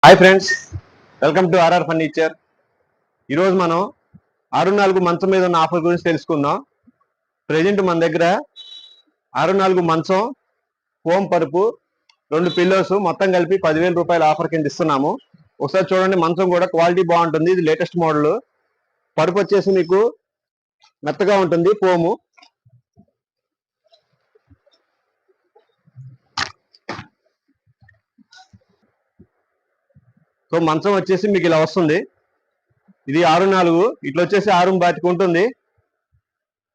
Hi friends, welcome to RR furniture. ఈరోజు మనం 6-4 మంచం మీద ఉన్న ఆఫర్ గురించి తెలుసుకుందాం. ప్రజెంట్ మన దగ్గర 6-4 మంచం, ఫోమ్ పరుపు, 2 పిల్లోస్ మొత్తం కలిపి 10,000 రూపాయల ఆఫర్ కింద ఇస్తున్నాము. ఒకసారి చూడండి, మంచం కూడా క్వాలిటీ బాగుంటుంది. ఇది లేటెస్ట్ మోడల్. పరుపు వచ్చేసి మీకు మెత్తగా ఉంటుంది, ఫోము. సో మంచం వచ్చేసి మీకు ఇలా వస్తుంది. ఇది 6-4, ఇట్లా వచ్చేసి 6 ఉంటుంది.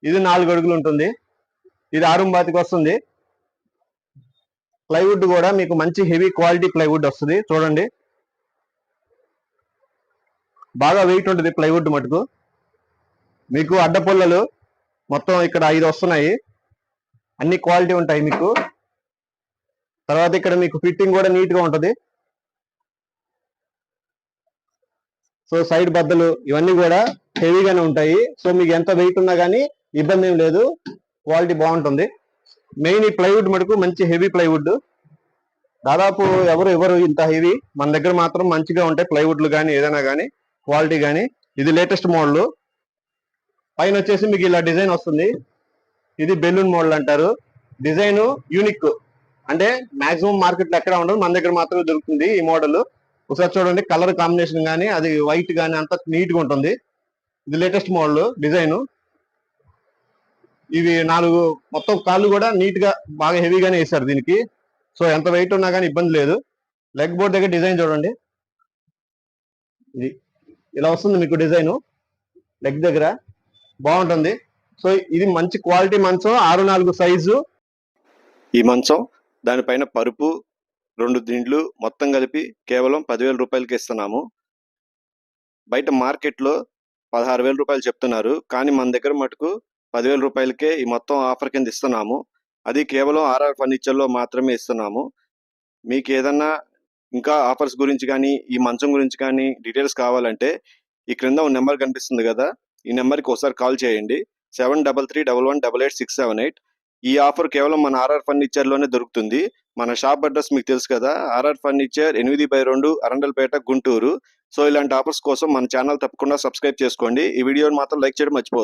ఇది 4 అడుగులు ఉంటుంది. ఇది 6 వస్తుంది. ప్లైవుడ్ కూడా మీకు మంచి హెవీ క్వాలిటీ ప్లైవుడ్ వస్తుంది. చూడండి, బాగా వెయిట్ ఉంటుంది ప్లైవుడ్ మటుకు. మీకు అడ్డపుల్లలు మొత్తం ఇక్కడ 5 వస్తున్నాయి. అన్ని క్వాలిటీ ఉంటాయి మీకు. తర్వాత ఇక్కడ మీకు ఫిట్టింగ్ కూడా నీట్ గా ఉంటుంది. సో సైడ్ బద్దలు ఇవన్నీ కూడా హెవీగానే ఉంటాయి. సో మీకు ఎంత వెయిట్ ఉన్నా కానీ ఇబ్బంది ఏం లేదు, క్వాలిటీ బాగుంటుంది. మెయిన్ ఈ ప్లైవుడ్ మటుకు మంచి హెవీ ప్లైవుడ్. దాదాపు ఎవరు ఇవ్వరు ఇంత హెవీ. మన దగ్గర మాత్రం మంచిగా ఉంటాయి ప్లైవుడ్లు కానీ ఏదైనా కానీ, క్వాలిటీ కానీ. ఇది లేటెస్ట్ మోడల్. పైన వచ్చేసి మీకు ఇలా డిజైన్ వస్తుంది. ఇది బెలూన్ మోడల్ అంటారు. డిజైన్ యూనిక్, అంటే మాక్సిమం మార్కెట్లో ఎక్కడ ఉండదు, మన దగ్గర మాత్రమే దొరుకుతుంది ఈ మోడల్. ఒకసారి చూడండి, కలర్ కాంబినేషన్ కానీ అది వైట్ కానీ అంత నీట్ గా ఉంటుంది. ఇది లేటెస్ట్ మోడల్ డిజైన్. ఇవి 4 మొత్తం కాళ్ళు కూడా నీట్ గా బాగా హెవీగానే వేశారు దీనికి. సో ఎంత వెయిట్ ఉన్నా కానీ ఇబ్బంది లేదు. లెగ్ బోర్డ్ దగ్గర డిజైన్ చూడండి, ఇది ఇలా వస్తుంది మీకు డిజైన్. లెగ్ దగ్గర బాగుంటుంది. సో ఇది మంచి క్వాలిటీ మంచం, 6-4 సైజు ఈ మంచం. దానిపైన పరుపు, 2 దిండ్లు మొత్తం కలిపి కేవలం 10,000 రూపాయలకి ఇస్తున్నాము. బయట మార్కెట్లో 16,000 రూపాయలు చెప్తున్నారు, కానీ మన దగ్గర మటుకు 10,000 రూపాయలకే ఈ మొత్తం ఆఫర్ కింద ఇస్తున్నాము. అది కేవలం ఆర్ఆర్ ఫర్నిచర్లో మాత్రమే ఇస్తున్నాము. మీకు ఏదన్నా ఇంకా ఆఫర్స్ గురించి కానీ ఈ మంచం గురించి కానీ డీటెయిల్స్ కావాలంటే ఈ క్రింద ఒక నెంబర్ కనిపిస్తుంది కదా, ఈ నెంబర్కి ఒకసారి కాల్ చేయండి. 7331188678. ఈ ఆఫర్ కేవలం మన ఆర్ఆర్ ఫర్నిచర్లోనే దొరుకుతుంది. మన షాప్ అడ్రస్ మీకు తెలుసు కదా, RR furniture 8/2 Arundelpet, Guntur. So ఇలాంటి ఆఫర్స్ కోసం మన ఛానల్ తప్పకుండా సబ్స్క్రైబ్ చేసుకోండి. ఈ వీడియోని మాత్రం లైక్ చేయడం మర్చిపోవద్దు.